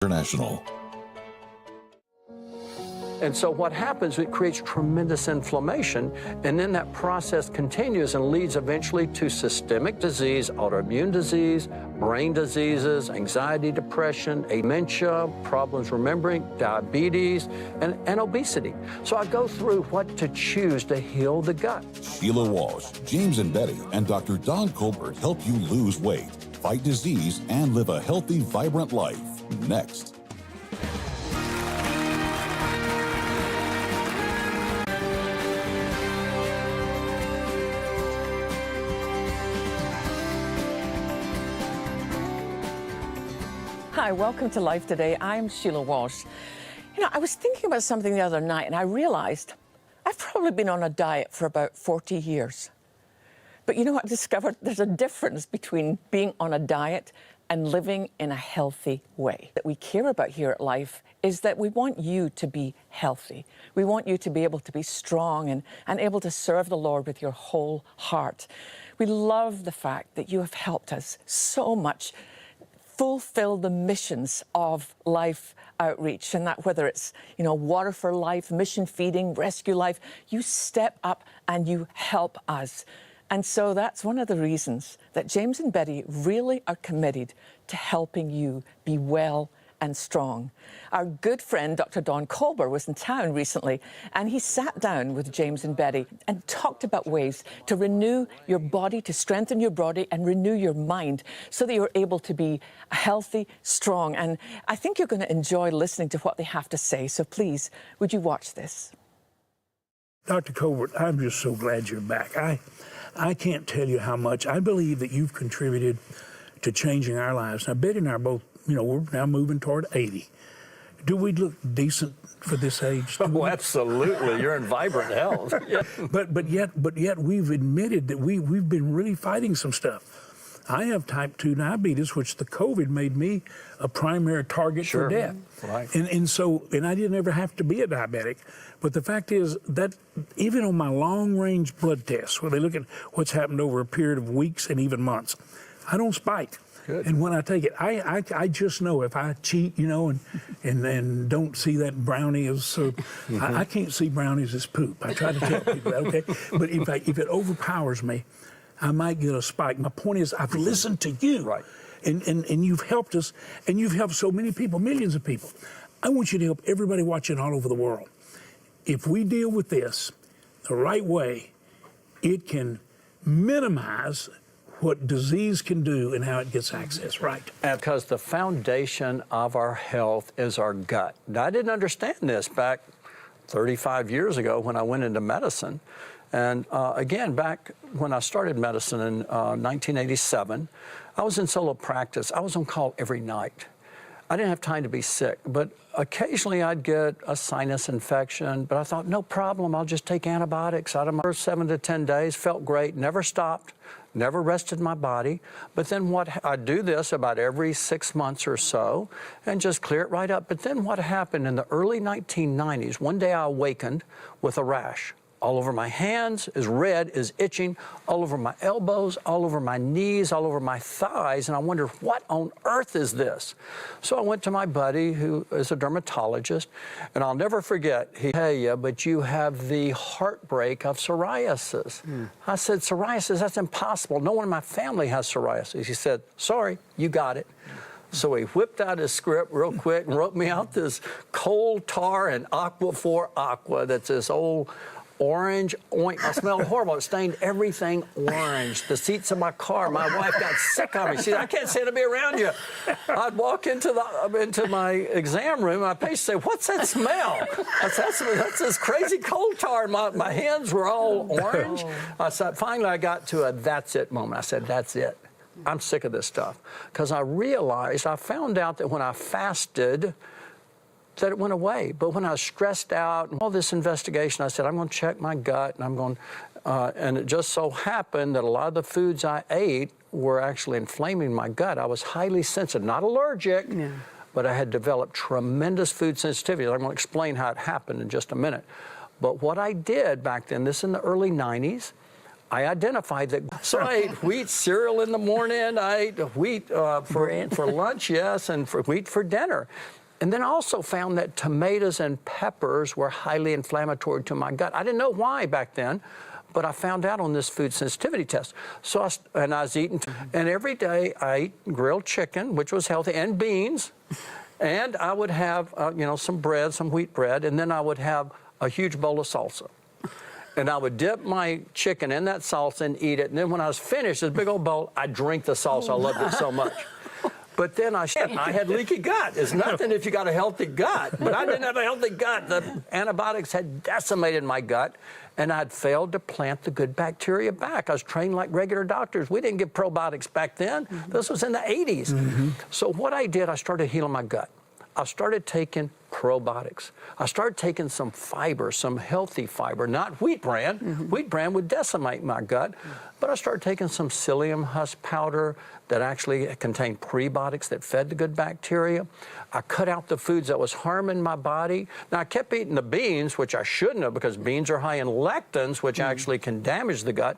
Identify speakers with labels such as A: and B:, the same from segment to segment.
A: International.
B: And so what happens, it creates tremendous inflammation, and then that process continues and leads eventually to systemic disease, autoimmune disease, brain diseases, anxiety, depression, dementia, problems remembering, diabetes, and obesity. So I go through what to choose to heal the gut.
A: Sheila Walsh, James and Betty, and Dr. Don Colbert help you lose weight, fight disease, and live a healthy, vibrant life. Next.
C: Hi, welcome to Life Today. I'm Sheila Walsh. You know, I was thinking about something the other night and I realized I've probably been on a diet for about 40 years. But you know what I discovered? There's a difference between being on a diet and living in a healthy way. That we care about here at Life is that we want you to be healthy. We want you to be able to be strong and able to serve the Lord with your whole heart. We love the fact that you have helped us so much fulfill the missions of Life Outreach, and that whether it's, you know, Water for Life, Mission Feeding, Rescue Life, you step up and you help us. And so that's one of the reasons that James and Betty really are committed to helping you be well and strong. Our good friend, Dr. Don Colbert, was in town recently, and he sat down with James and Betty and talked about ways to renew your body, to strengthen your body and renew your mind so that you're able to be healthy, strong. And I think you're going to enjoy listening to what they have to say. So please, would you watch this?
D: Dr. Colbert, I'm just so glad you're back. I can't tell you how much I believe that you've contributed to changing our lives. Now, Betty and I are both, you know, we're now moving toward 80. Do we look decent for this age?
B: Oh, absolutely. You're in vibrant health. Yeah.
D: But yet we've admitted that we've been really fighting some stuff. I have type 2 diabetes, which the COVID made me a primary target for death.
B: Right.
D: And I didn't ever have to be a diabetic. But the fact is that even on my long-range blood tests, where they look at what's happened over a period of weeks and even months, I don't spike.
B: Good.
D: And when I take it, I just know if I cheat, you know, and don't see that brownie as so, I can't see brownies as poop. I try to tell people that, okay? But if it overpowers me, I might get a spike. My point is, I've listened to you.
B: Right.
D: And you've helped us, and you've helped so many people, millions of people. I want you to help everybody watching all over the world. If we deal with this the right way, it can minimize what disease can do and how it gets access, right?
B: Because the foundation of our health is our gut. Now, I didn't understand this back 35 years ago when I went into medicine. And again, back when I started medicine in 1987, I was in solo practice. I was on call every night. I didn't have time to be sick, but occasionally I'd get a sinus infection, but I thought, no problem, I'll just take antibiotics. Out of my first 7 to 10 days, felt great, never stopped, never rested my body. But then I do this about every 6 months or so and just clear it right up. But then what happened in the early 1990s, one day I awakened with a rash. All over my hands, is red, is itching, all over my elbows, all over my knees, all over my thighs, and I wondered, what on earth is this? So I went to my buddy, who is a dermatologist, and I'll never forget, he said, "Hey, but you have the heartbreak of psoriasis." I said, "Psoriasis? That's impossible. No one in my family has psoriasis." He said, "Sorry, you got it." So he whipped out his script real quick and wrote me out this coal tar and Aquaphor Aqua, that's this old orange oink. I smelled horrible. It stained everything orange. The seats of my car. My wife got sick of me. She said, "I can't stand to be around you." I'd walk into my exam room. My patient say, "What's that smell?" I said, "That's this crazy coal tar." My hands were all orange. I said, finally I got to a "that's it" moment. I said, "That's it. I'm sick of this stuff." Because I found out that when I fasted, that it went away. But when I was stressed out and all this investigation, I said, I'm going to check my gut, and and it just so happened that a lot of the foods I ate were actually inflaming my gut. I was highly sensitive, not allergic, but I had developed tremendous food sensitivity. I'm going to explain how it happened in just a minute. But what I did back then, this in the early 90s, I identified that. So I ate wheat cereal in the morning. I ate wheat for lunch, yes, and for wheat for dinner. And then I also found that tomatoes and peppers were highly inflammatory to my gut. I didn't know why back then, but I found out on this food sensitivity test. So I was eating, and every day I ate grilled chicken, which was healthy, and beans. And I would have, some bread, some wheat bread, and then I would have a huge bowl of salsa. And I would dip my chicken in that salsa and eat it. And then when I was finished, this big old bowl, I'd drink the salsa. I loved it so much. But then I had leaky gut. It's nothing if you got a healthy gut. But I didn't have a healthy gut. The antibiotics had decimated my gut, and I'd failed to plant the good bacteria back. I was trained like regular doctors. We didn't give probiotics back then. This was in the 80s. So what I did, I started healing my gut. I started taking probiotics. I started taking some fiber, some healthy fiber, not wheat bran. Wheat bran would decimate my gut. But I started taking some psyllium husk powder that actually contained prebiotics that fed the good bacteria. I cut out the foods that was harming my body. Now, I kept eating the beans, which I shouldn't have, because beans are high in lectins, which actually can damage the gut.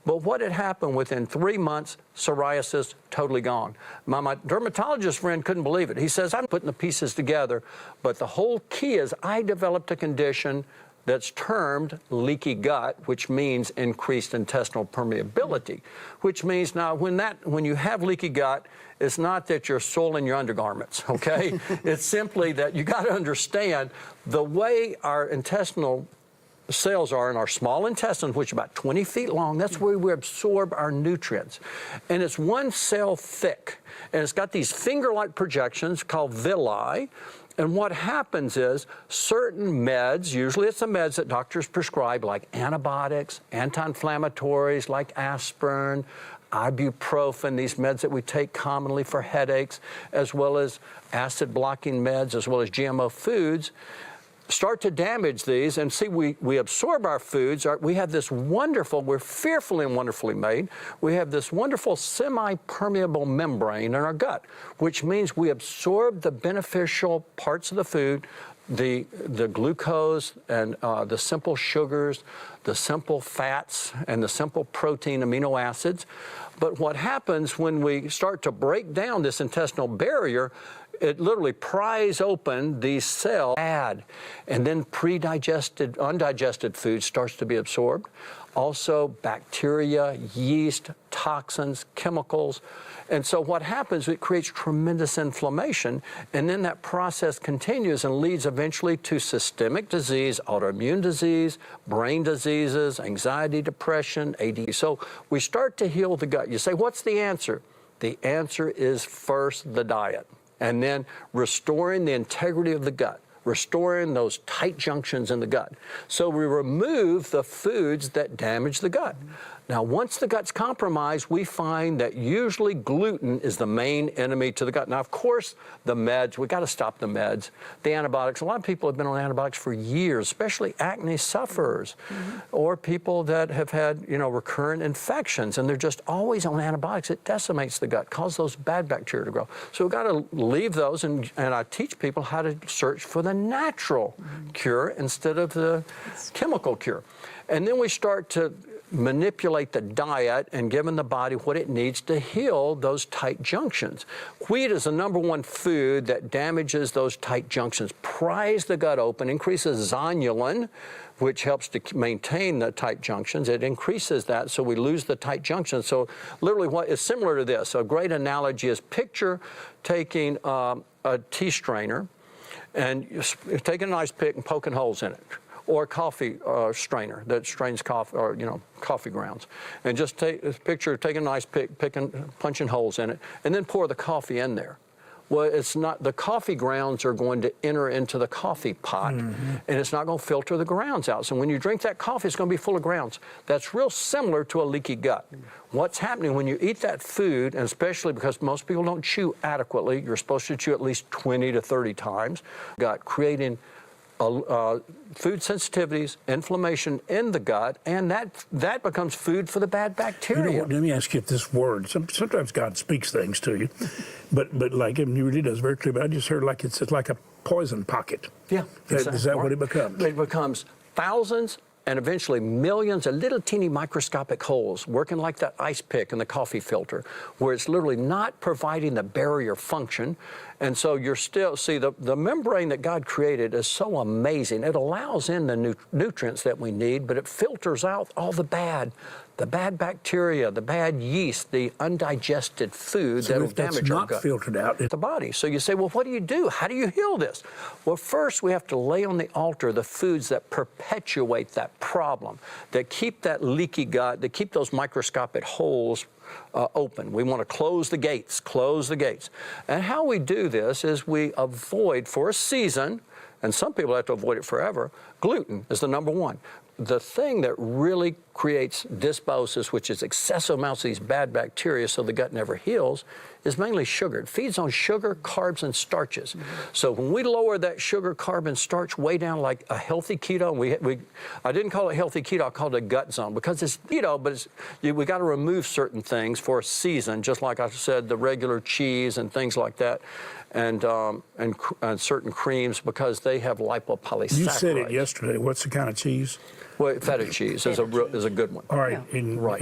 B: But what had happened within 3 months, psoriasis totally gone. My dermatologist friend couldn't believe it. He says, I'm putting the pieces together, but the whole key is I developed a condition that's termed leaky gut, which means increased intestinal permeability, which means now when you have leaky gut, it's not that you're soiling your undergarments, okay? It's simply that you got to understand the way our intestinal cells are in our small intestines, which are about 20 feet long. That's where we absorb our nutrients. And it's one cell thick. And it's got these finger-like projections called villi. And what happens is certain meds, usually it's the meds that doctors prescribe, like antibiotics, anti-inflammatories like aspirin, ibuprofen, these meds that we take commonly for headaches, as well as acid-blocking meds, as well as GMO foods, start to damage these. And see, we absorb our foods. We have this wonderful, we're fearfully and wonderfully made. We have this wonderful semi-permeable membrane in our gut, which means we absorb the beneficial parts of the food, the glucose and the simple sugars, the simple fats, and the simple protein amino acids. But what happens when we start to break down this intestinal barrier, it literally pries open these cells, and then undigested food starts to be absorbed. Also, bacteria, yeast, toxins, chemicals. And so what happens, it creates tremendous inflammation, and then that process continues and leads eventually to systemic disease, autoimmune disease, brain diseases, anxiety, depression, ADD. So we start to heal the gut. You say, what's the answer? The answer is first the diet, and then restoring the integrity of the gut, restoring those tight junctions in the gut. So we remove the foods that damage the gut. Now, once the gut's compromised, we find that usually gluten is the main enemy to the gut. Now, of course, the meds, we got to stop the meds, the antibiotics. A lot of people have been on antibiotics for years, especially acne sufferers, or people that have had, recurrent infections, and they're just always on antibiotics. It decimates the gut, causes those bad bacteria to grow. So we've got to leave those, and I teach people how to search for the natural cure instead of the chemical cure. And then we start to manipulate the diet and giving the body what it needs to heal those tight junctions. Wheat is the #1 food that damages those tight junctions, pries the gut open, increases zonulin, which helps to maintain the tight junctions. It increases that, so we lose the tight junctions. So literally what is similar to this, a great analogy is picture taking a tea strainer and taking a nice pick and poking holes in it, or a coffee strainer that strains coffee, or coffee grounds, and just picture taking a nice pick, punching holes in it, and then pour the coffee in there. Well, it's not, the coffee grounds are going to enter into the coffee pot, and it's not going to filter the grounds out. So when you drink that coffee, it's going to be full of grounds. That's real similar to a leaky gut. What's happening when you eat that food, and especially because most people don't chew adequately, you're supposed to chew at least 20 to 30 times, creating food sensitivities, inflammation in the gut, and that becomes food for the bad bacteria.
D: Let me ask you this word. Sometimes God speaks things to you, but like him, he really does very clear. But I just heard like it's like a poison pocket.
B: Yeah.
D: Is that what it becomes?
B: It becomes thousands and eventually millions of little teeny microscopic holes working like that ice pick in the coffee filter, where it's literally not providing the barrier function. And so you're still, see, the membrane that God created is so amazing. It allows in the nutrients that we need, but it filters out all the bad bacteria, the bad yeast, the undigested food that will damage our gut.
D: Not filtered out
B: The body. So you say, well, what do you do? How do you heal this? Well, first we have to lay on the altar the foods that perpetuate that problem, that keep that leaky gut, that keep those microscopic holes open. We want to close the gates, And how we do this is we avoid for a season, and some people have to avoid it forever, gluten is the number one. The thing that really creates dysbiosis, which is excessive amounts of these bad bacteria so the gut never heals, is mainly sugar. It feeds on sugar, carbs, and starches. So when we lower that sugar, carb, and starch way down like a healthy keto, I didn't call it healthy keto, I called it a gut zone because it's keto, but we got to remove certain things for a season, just like I said, the regular cheese and things like that, and certain creams because they have lipopolysaccharides.
D: You said it yesterday. What's the kind of cheese?
B: Well, feta cheese is a good one.
D: All right,
C: Yeah.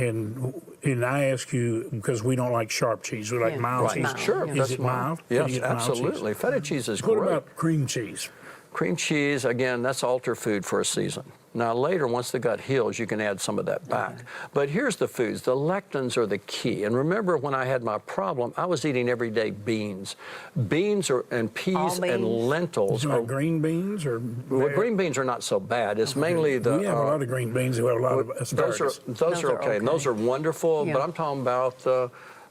D: and I ask you because we don't like sharp cheese, we like mild cheese.
B: Sure.
D: Is it mild?
B: Yes,
D: Can you get mild
B: absolutely.
D: cheese?
B: Feta cheese is
D: What
B: great.
D: about cream cheese?
B: Cream cheese, again, that's altar food for a season. Now later, once the gut heals, you can add some of that back. But here's the foods. The lectins are the key. And remember when I had my problem, I was eating every day beans. Beans and peas and lentils.
D: Are green beans or?
B: Well, green beans are not so bad. It's mainly the...
D: We have a lot of green beans. We have a lot of asparagus.
B: Those are okay. And those are wonderful.
C: Yeah.
B: But I'm talking about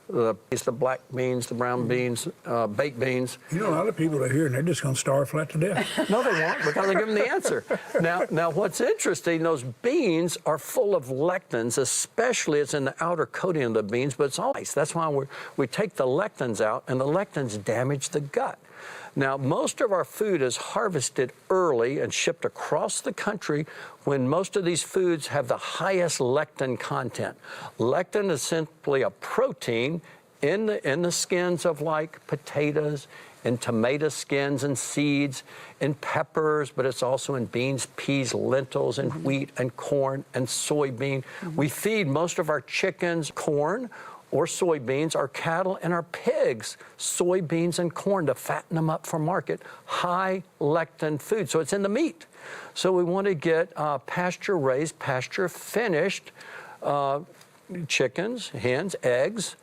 B: the black beans, the brown beans, baked beans.
D: You know, a lot of people are here and they're just going to starve flat to death.
B: No, they won't, because I give them the answer. Now, what's interesting, those beans are full of lectins, especially it's in the outer coating of the beans, but it's all nice. That's why we take the lectins out, and the lectins damage the gut. Now, most of our food is harvested early and shipped across the country when most of these foods have the highest lectin content. Lectin is simply a protein in the skins of like potatoes, in tomato skins and seeds, in peppers, but it's also in beans, peas, lentils, and wheat, and corn, and soybean. We feed most of our chickens corn or soybeans, our cattle and our pigs, soybeans and corn to fatten them up for market. High lectin food, so it's in the meat. So we want to get pasture-raised, pasture-finished chickens, hens, eggs,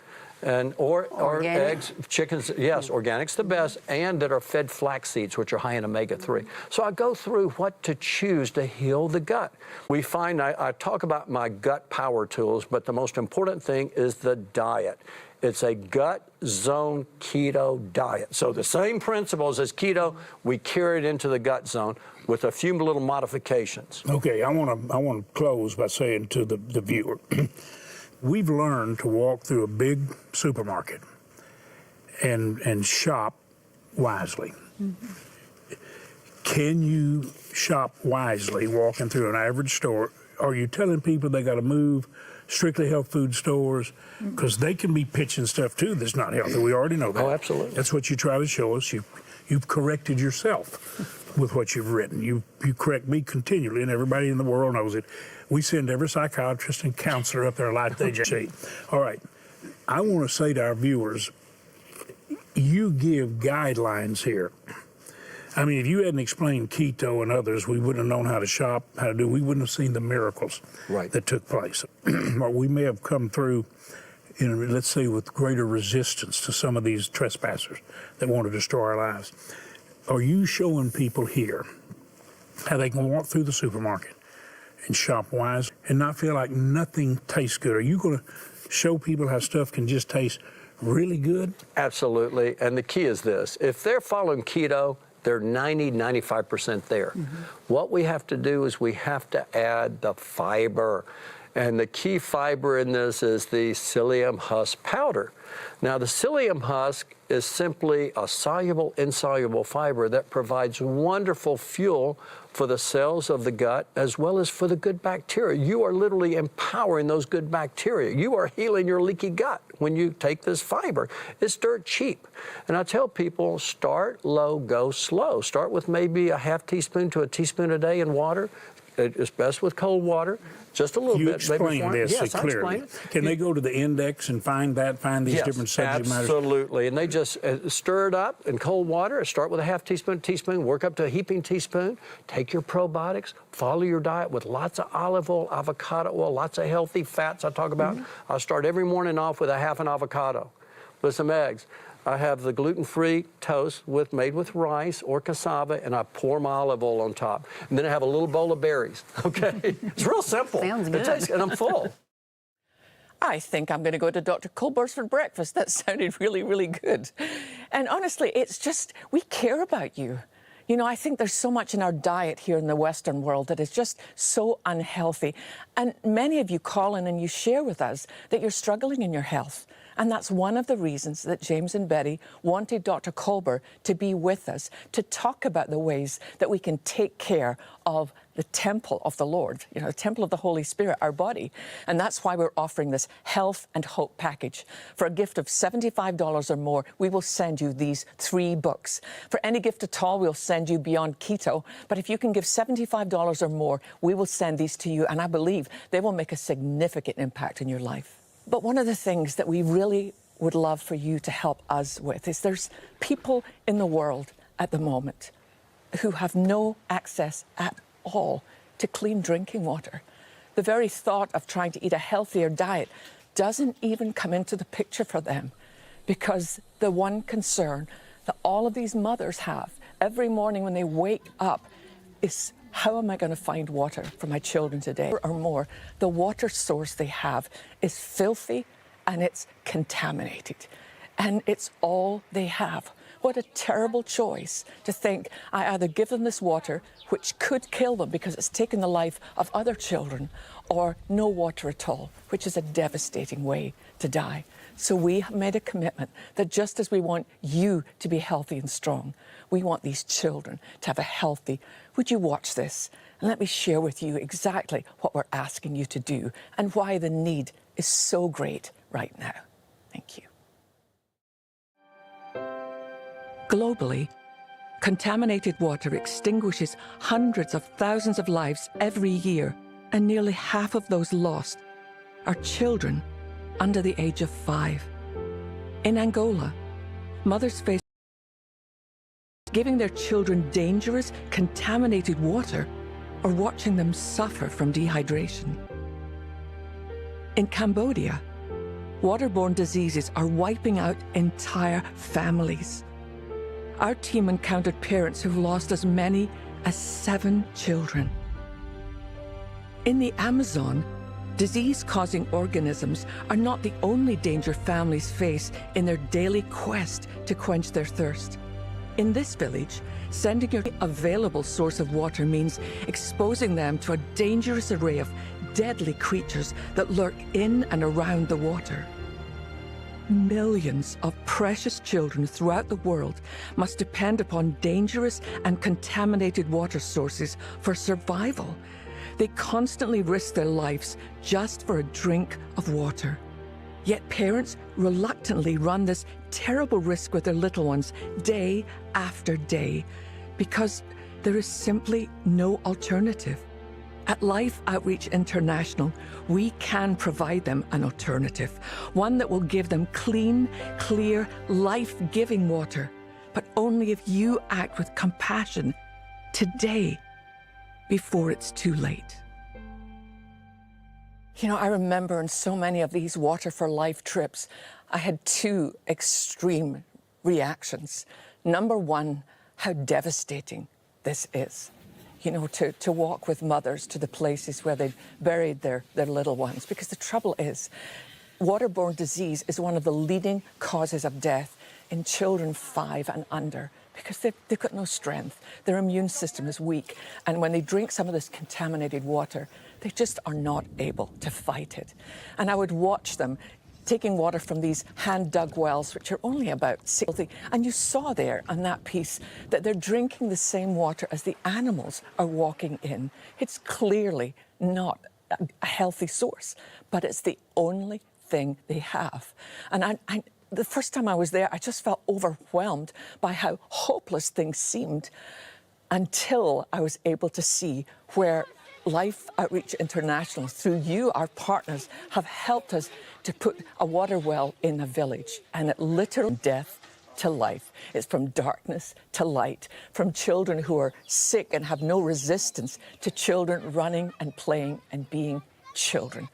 B: or eggs, chickens, yes, organic's the best, and that are fed flax seeds, which are high in omega-3. So I go through what to choose to heal the gut. We find, I talk about my gut power tools, but the most important thing is the diet. It's a gut zone keto diet. So the same principles as keto, we carry it into the gut zone with a few little modifications.
D: Okay, I want to close by saying to the viewer, we've learned to walk through a big supermarket and shop wisely. Can you shop wisely walking through an average store? Are you telling people they got to move strictly health food stores? Because they can be pitching stuff too that's not healthy. We already know that.
B: Oh, absolutely.
D: That's what you try to show us. You've corrected yourself with what you've written. You correct me continually, and everybody in the world knows it. We send every psychiatrist and counselor up there like they just say. All right, I want to say to our viewers, you give guidelines here. I mean, if you hadn't explained keto and others, we wouldn't have known how to shop, how to do. We wouldn't have seen the miracles that took place. Or we may have come through, let's say, with greater resistance to some of these trespassers that want to destroy our lives. Are you showing people here how they can walk through the supermarket and shop wise and not feel like nothing tastes good? Are you going to show people how stuff can just taste really good?
B: Absolutely. And the key is this. If they're following keto, they're 95% there. What we have to do is we have to add the fiber. And the key fiber in this is the psyllium husk powder. Now, the psyllium husk is simply a soluble, insoluble fiber that provides wonderful fuel for the cells of the gut as well as for the good bacteria. You are literally empowering those good bacteria. You are healing your leaky gut when you take this fiber. It's dirt cheap. And I tell people, start low, go slow. Start with maybe a half teaspoon to a teaspoon a day in water. It's best with cold water, just a little
D: You
B: bit.
D: explain this
B: yes, I
D: clearly.
B: explain it.
D: Can they go to the index and find these
B: Yes,
D: different subject matters?
B: absolutely. And they just stir it up in cold water. Start with a half teaspoon, work up to a heaping teaspoon. Take your probiotics, follow your diet with lots of olive oil, avocado oil, lots of healthy fats I talk about. I start every morning off with a half an avocado with some eggs. I have the gluten-free toast made with rice or cassava, and I pour my olive oil on top. And then I have a little bowl of berries, okay? It's real simple.
E: Sounds good.
B: And I'm full.
C: I think I'm going to go to Dr. Colbert's for breakfast. That sounded really, really good. And honestly, it's just, we care about you. You know, I think there's so much in our diet here in the Western world that is just so unhealthy. And many of you call in and you share with us that you're struggling in your health. And that's one of the reasons that James and Betty wanted Dr. Colbert to be with us, to talk about the ways that we can take care of the temple of the Lord, you know, the temple of the Holy Spirit, our body. And that's why we're offering this Health and Hope package. For a gift of $75 or more, we will send you these 3 books. For any gift at all, we'll send you Beyond Keto. But if you can give $75 or more, we will send these to you. And I believe they will make a significant impact in your life. But one of the things that we really would love for you to help us with is there's people in the world at the moment who have no access at all to clean drinking water. The very thought of trying to eat a healthier diet doesn't even come into the picture for them, because the one concern that all of these mothers have every morning when they wake up is, how am I going to find water for my children today? Or more, the water source they have is filthy and it's contaminated. And it's all they have. What a terrible choice to think, I either give them this water, which could kill them because it's taken the life of other children, or no water at all, which is a devastating way to die. So we have made a commitment that just as we want you to be healthy and strong, we want these children to have a healthy. Would you watch this? And let me share with you exactly what we're asking you to do and why the need is so great right now. Thank you. Globally, contaminated water extinguishes hundreds of thousands of lives every year, and nearly half of those lost are children under the age of 5. In Angola, mothers face giving their children dangerous, contaminated water or watching them suffer from dehydration. In Cambodia, waterborne diseases are wiping out entire families. Our team encountered parents who've lost as many as 7 children. In the Amazon, disease-causing organisms are not the only danger families face in their daily quest to quench their thirst. In this village, sending your available source of water means exposing them to a dangerous array of deadly creatures that lurk in and around the water. Millions of precious children throughout the world must depend upon dangerous and contaminated water sources for survival. They constantly risk their lives just for a drink of water. Yet parents reluctantly run this terrible risk with their little ones day after day because there is simply no alternative. At Life Outreach International, we can provide them an alternative, one that will give them clean, clear, life-giving water, but only if you act with compassion today before it's too late. You know, I remember in so many of these Water for Life trips, I had 2 extreme reactions. Number one, how devastating this is. You know, to walk with mothers to the places where they've buried their little ones. Because the trouble is, waterborne disease is one of the leading causes of death in children 5 and under, because they've got no strength. Their immune system is weak. And when they drink some of this contaminated water, they just are not able to fight it. And I would watch them taking water from these hand-dug wells, which are only about 60. And you saw there on that piece that they're drinking the same water as the animals are walking in. It's clearly not a healthy source, but it's the only thing they have. And the first time I was there, I just felt overwhelmed by how hopeless things seemed until I was able to see where Life Outreach International, through you, our partners, have helped us to put a water well in a village, and it literally death to life. It's from darkness to light, from children who are sick and have no resistance to children running and playing and being children.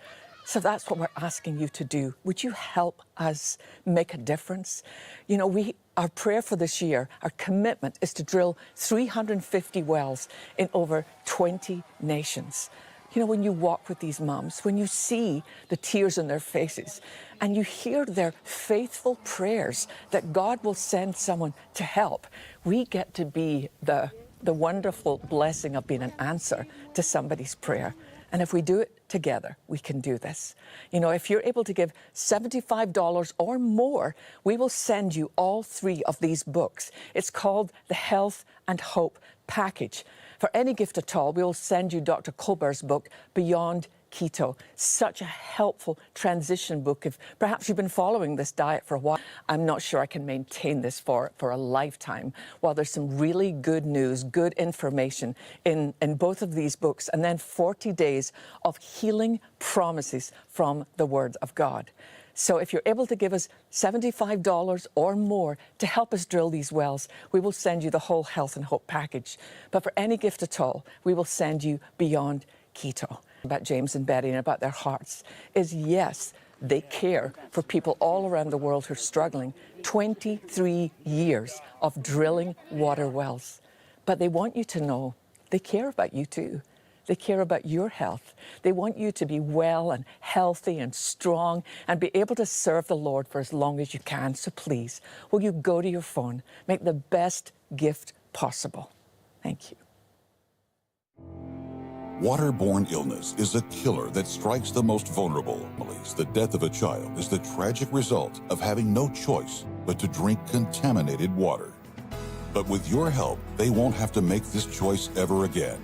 C: So that's what we're asking you to do. Would you help us make a difference? You know, our prayer for this year, our commitment is to drill 350 wells in over 20 nations. You know, when you walk with these moms, when you see the tears in their faces and you hear their faithful prayers that God will send someone to help, we get to be the wonderful blessing of being an answer to somebody's prayer. And if we do it together, we can do this. You know, if you're able to give $75 or more, we will send you all 3 of these books. It's called the Health and Hope Package. For any gift at all, we will send you Dr. Colbert's book, Beyond Keto. Such a helpful transition book. If perhaps you've been following this diet for a while, I'm not sure I can maintain this for a lifetime. While there's some really good news, good information in both of these books, and then 40 days of healing promises from the Word of God. So if you're able to give us $75 or more to help us drill these wells, we will send you the whole Health and Hope package. But for any gift at all, we will send you Beyond Keto. About James and Betty and about their hearts is, yes, they care for people all around the world who are struggling. 23 years of drilling water wells. But they want you to know they care about you too. They care about your health. They want you to be well and healthy and strong and be able to serve the Lord for as long as you can. So please, will you go to your phone, make the best gift possible? Thank you.
A: Waterborne illness is a killer that strikes the most vulnerable. The death of a child is the tragic result of having no choice but to drink contaminated water. But with your help, they won't have to make this choice ever again.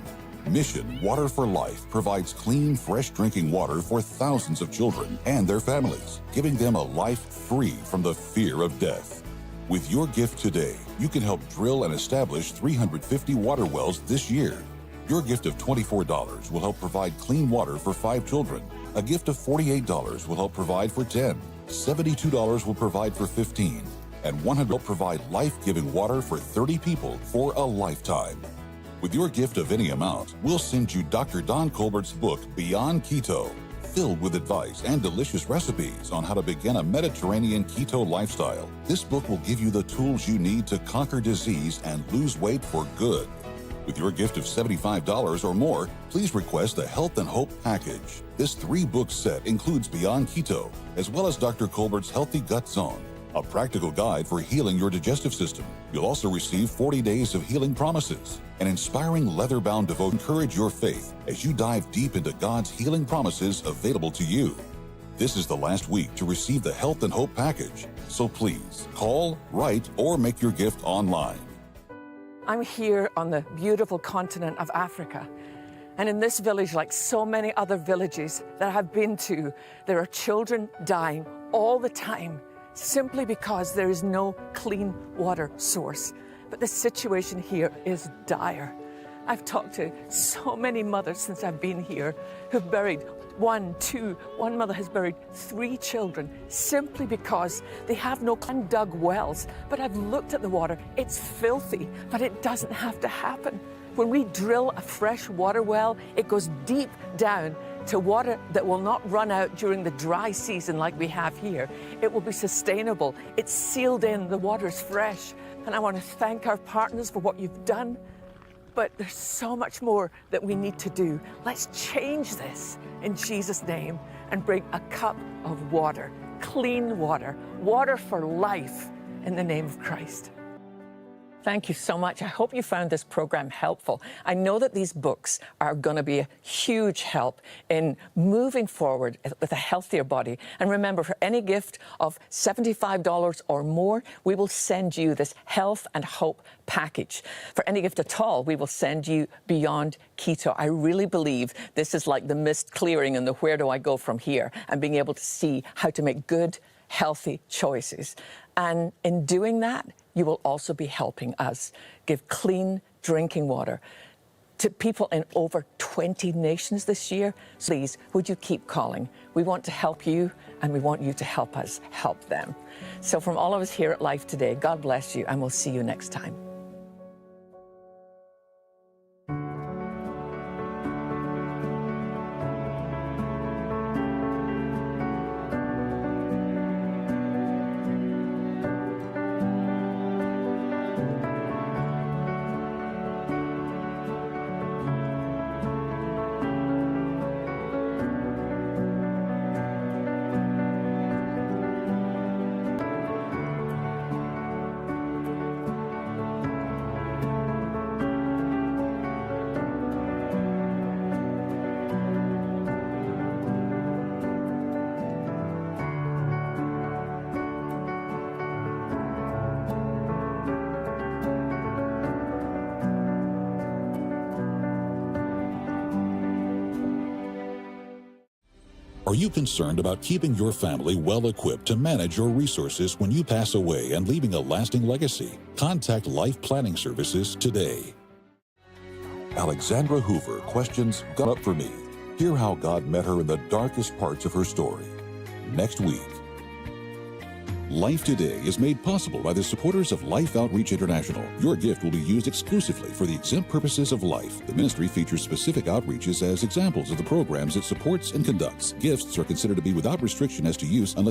A: Mission Water for Life provides clean, fresh drinking water for thousands of children and their families, giving them a life free from the fear of death. With your gift today, you can help drill and establish 350 water wells this year. Your gift of $24 will help provide clean water for 5 children. A gift of $48 will help provide for 10. $72 will provide for 15. And $100 will provide life-giving water for 30 people for a lifetime. With your gift of any amount, we'll send you Dr. Don Colbert's book, Beyond Keto, filled with advice and delicious recipes on how to begin a Mediterranean keto lifestyle. This book will give you the tools you need to conquer disease and lose weight for good. With your gift of $75 or more, please request the Health and Hope Package. This 3-book set includes Beyond Keto, as well as Dr. Colbert's Healthy Gut Zone, a practical guide for healing your digestive system. You'll also receive 40 days of healing promises, an inspiring leather-bound devotion to encourage your faith as you dive deep into God's healing promises available to you. This is the last week to receive the Health and Hope Package, so please call, write, or make your gift online.
C: I'm here on the beautiful continent of Africa. And in this village, like so many other villages that I've been to, there are children dying all the time simply because there is no clean water source. But the situation here is dire. I've talked to so many mothers since I've been here who've buried one mother has buried 3 children simply because they have no undug wells. But I've looked at the water, it's filthy, but it doesn't have to happen. When we drill a fresh water well, it goes deep down to water that will not run out during the dry season like we have here. It will be sustainable. It's sealed in, the water's fresh. And I want to thank our partners for what you've done. But there's so much more that we need to do. Let's change this in Jesus' name and bring a cup of water, clean water, water for life in the name of Christ. Thank you so much. I hope you found this program helpful. I know that these books are going to be a huge help in moving forward with a healthier body. And remember, for any gift of $75 or more, we will send you this Health and Hope Package. For any gift at all, we will send you Beyond Keto. I really believe this is like the mist clearing and the where do I go from here, and being able to see how to make good, healthy choices. And in doing that, you will also be helping us give clean drinking water to people in over 20 nations this year. Please, would you keep calling? We want to help you, and we want you to help us help them. So from all of us here at Life Today, God bless you, and we'll see you next time.
A: Are you concerned about keeping your family well equipped to manage your resources when you pass away and leaving a lasting legacy? Contact Life Planning Services today. Alexandra Hoover questions God up for me. Hear how God met her in the darkest parts of her story. Next week. Life Today is made possible by the supporters of Life Outreach International. Your gift will be used exclusively for the exempt purposes of life. The ministry features specific outreaches as examples of the programs it supports and conducts. Gifts are considered to be without restriction as to use unless